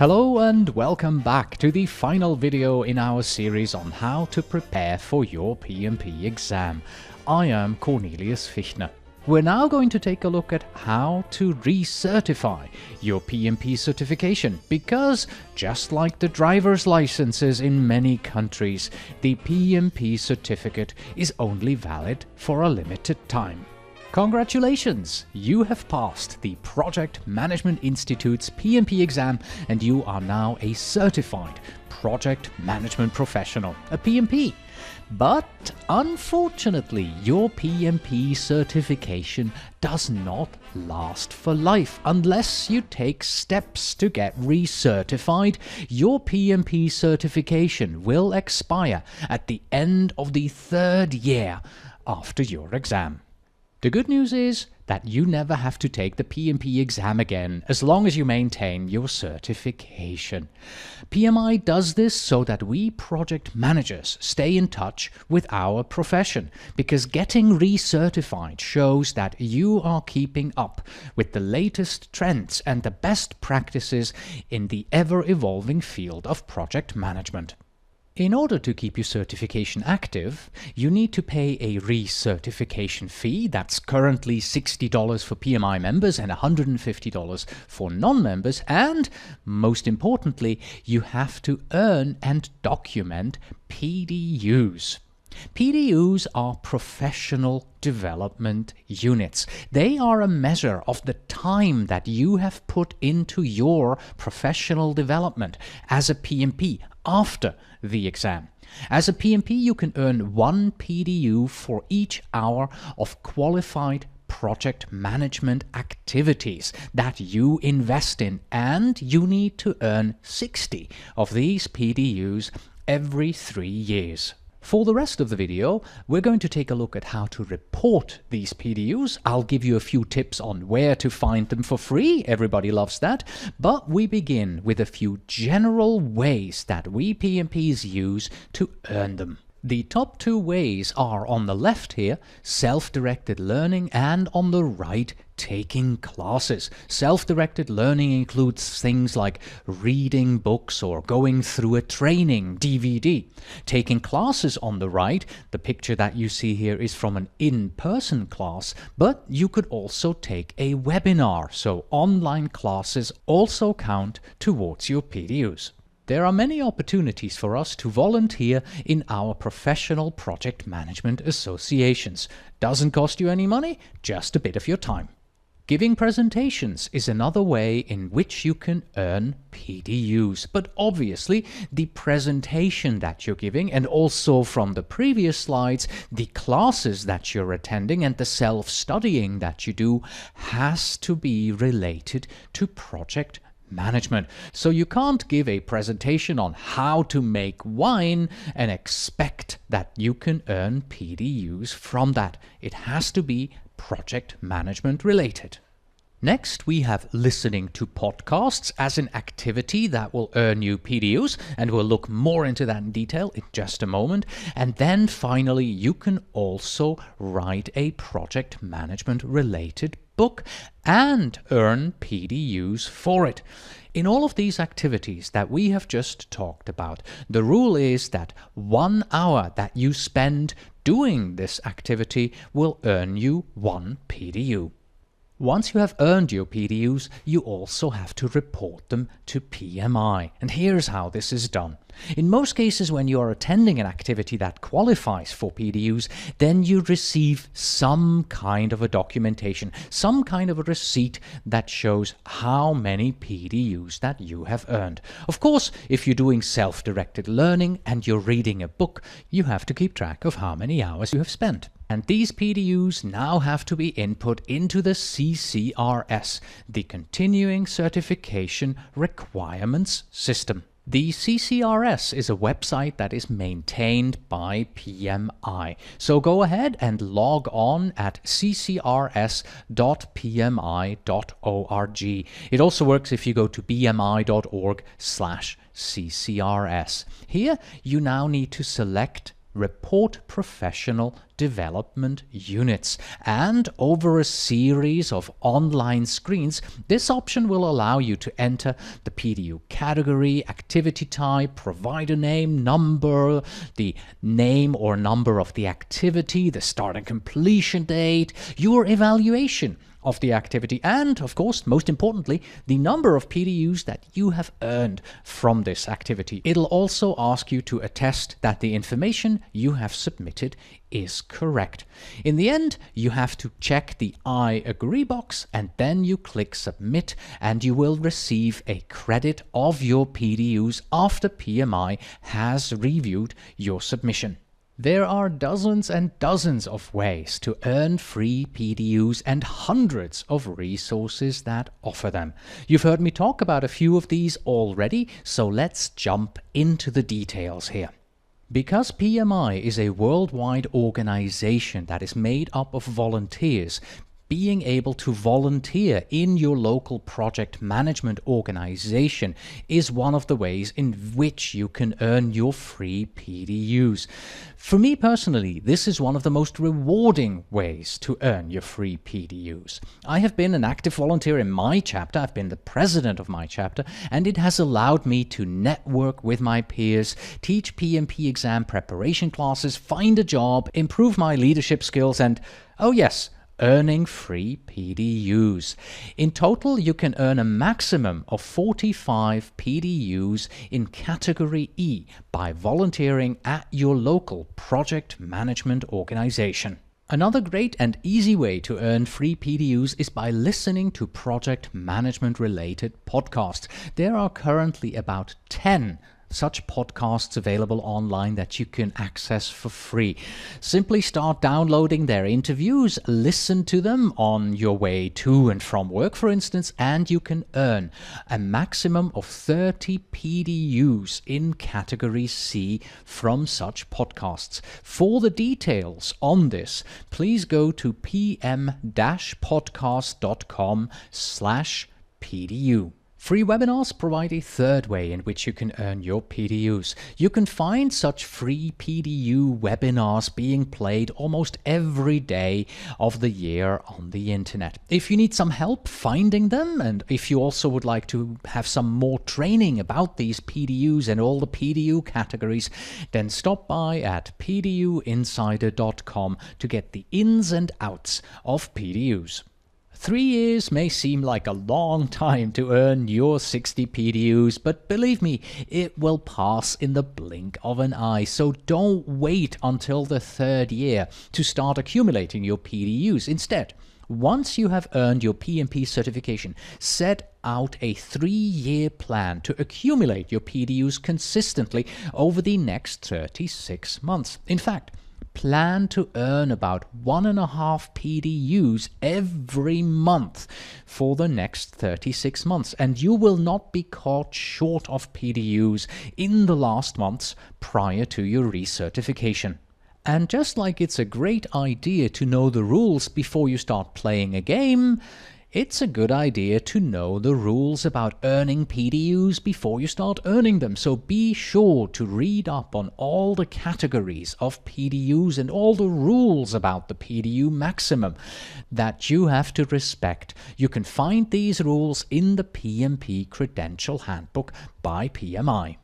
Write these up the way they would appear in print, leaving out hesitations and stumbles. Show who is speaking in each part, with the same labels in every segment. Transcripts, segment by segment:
Speaker 1: Hello and welcome back to the final video in our series on how to prepare for your PMP exam. I am Cornelius Fichtner. We're now going to take a look at how to recertify your PMP certification because, just like the driver's licenses in many countries, the PMP certificate is only valid for a limited time. Congratulations! You have passed the Project Management Institute's PMP exam and you are now a certified project management professional, a PMP. But unfortunately, your PMP certification does not last for life. Unless you take steps to get recertified, your PMP certification will expire at the end of the third year after your exam. The good news is that you never have to take the PMP exam again as long as you maintain your certification. PMI does this so that we project managers stay in touch with our profession, because getting recertified shows that you are keeping up with the latest trends and the best practices in the ever-evolving field of project management. In order to keep your certification active, you need to pay a recertification fee that's currently $60 for PMI members and $150 for non-members, and, most importantly, you have to earn and document PDUs. PDUs are professional development units. They are a measure of the time that you have put into your professional development as a PMP after the exam. As a PMP, you can earn 1 PDU for each hour of qualified project management activities that you invest in, and you need to earn 60 of these PDUs every 3 years. For the rest of the video, we're going to take a look at how to report these PDUs. I'll give you a few tips on where to find them for free. Everybody loves that. But we begin with a few general ways that we PMPs use to earn them. The top 2 ways are on the left here, self-directed learning, and on the right, taking classes. Self-directed learning includes things like reading books or going through a training DVD. Taking classes on the right, the picture that you see here is from an in-person class, but you could also take a webinar, so online classes also count towards your PDUs. There are many opportunities for us to volunteer in our professional project management associations. Doesn't cost you any money, just a bit of your time. Giving presentations is another way in which you can earn PDUs, but obviously the presentation that you're giving, and also from the previous slides, the classes that you're attending and the self-studying that you do has to be related to project management. So you can't give a presentation on how to make wine and expect that you can earn PDUs from that. It has to be project management related. Next, we have listening to podcasts as an activity that will earn you PDUs, and we'll look more into that in detail in just a moment. And then finally, you can also write a project management related book and earn PDUs for it. In all of these activities that we have just talked about, the rule is that 1 hour that you spend doing this activity will earn you 1 PDU. Once you have earned your PDUs, you also have to report them to PMI. And here's how this is done. In most cases, when you are attending an activity that qualifies for PDUs, then you receive some kind of a documentation, some kind of a receipt that shows how many PDUs that you have earned. Of course, if you're doing self-directed learning and you're reading a book, you have to keep track of how many hours you have spent. And these PDUs now have to be input into the CCRS, the Continuing Certification Requirements System. The CCRS is a website that is maintained by PMI. So go ahead and log on at ccrs.pmi.org. It also works if you go to bmi.org/CCRS. Here you now need to select Report Professional development units. And over a series of online screens, this option will allow you to enter the PDU category, activity type, provider name, number, the name or number of the activity, the start and completion date, your evaluation of the activity, and, of course, most importantly, the number of PDUs that you have earned from this activity. It'll also ask you to attest that the information you have submitted is correct. In the end, you have to check the I agree box, and then you click submit, and you will receive a credit of your PDUs after PMI has reviewed your submission. There are dozens and dozens of ways to earn free PDUs and hundreds of resources that offer them. You've heard me talk about a few of these already, so let's jump into the details here. Because PMI is a worldwide organization that is made up of volunteers, being able to volunteer in your local project management organization is one of the ways in which you can earn your free PDUs. For me personally, this is one of the most rewarding ways to earn your free PDUs. I have been an active volunteer in my chapter, I've been the president of my chapter, and it has allowed me to network with my peers, teach PMP exam preparation classes, find a job, improve my leadership skills, and, oh yes, earning free PDUs. In total, you can earn a maximum of 45 PDUs in Category E by volunteering at your local project management organization. Another great and easy way to earn free PDUs is by listening to project management related podcasts. There are currently about 10 such podcasts available online that you can access for free. Simply start downloading their interviews, listen to them on your way to and from work, for instance, and you can earn a maximum of 30 PDUs in Category C from such podcasts. For the details on this, please go to pm-podcast.com/PDU. Free webinars provide a third way in which you can earn your PDUs. You can find such free PDU webinars being played almost every day of the year on the internet. If you need some help finding them, and if you also would like to have some more training about these PDUs and all the PDU categories, then stop by at pduinsider.com to get the ins and outs of PDUs. 3 years may seem like a long time to earn your 60 PDUs, but believe me, it will pass in the blink of an eye. So don't wait until the 3rd year to start accumulating your PDUs. Instead, once you have earned your PMP certification, set out a 3-year plan to accumulate your PDUs consistently over the next 36 months. In fact, plan to earn about 1.5 PDUs every month for the next 36 months, and you will not be caught short of PDUs in the last months prior to your recertification. And just like it's a great idea to know the rules before you start playing a game, it's a good idea to know the rules about earning PDUs before you start earning them. So be sure to read up on all the categories of PDUs and all the rules about the PDU maximum that you have to respect. You can find these rules in the PMP Credential Handbook by PMI.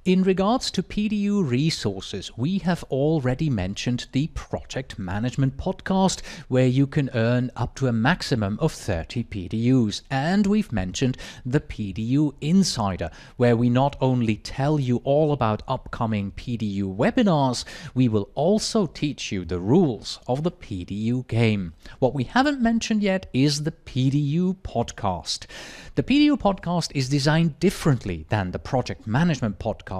Speaker 1: In regards to PDU resources, we have already mentioned the Project Management Podcast, where you can earn up to a maximum of 30 PDUs. And we've mentioned the PDU Insider, where we not only tell you all about upcoming PDU webinars, we will also teach you the rules of the PDU game. What we haven't mentioned yet is the PDU Podcast. The PDU Podcast is designed differently than the Project Management Podcast,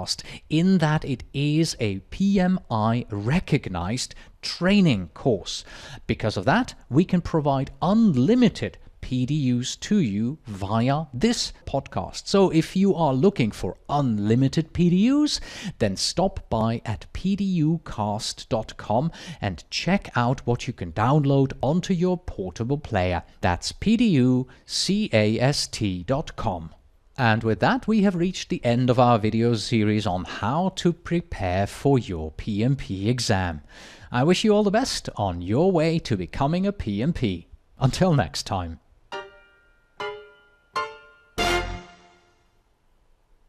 Speaker 1: in that it is a PMI recognized training course. Because of that, we can provide unlimited PDUs to you via this podcast. So if you are looking for unlimited PDUs, then stop by at pducast.com and check out what you can download onto your portable player. That's pducast.com. And with that, we have reached the end of our video series on how to prepare for your PMP exam. I wish you all the best on your way to becoming a PMP. Until next time.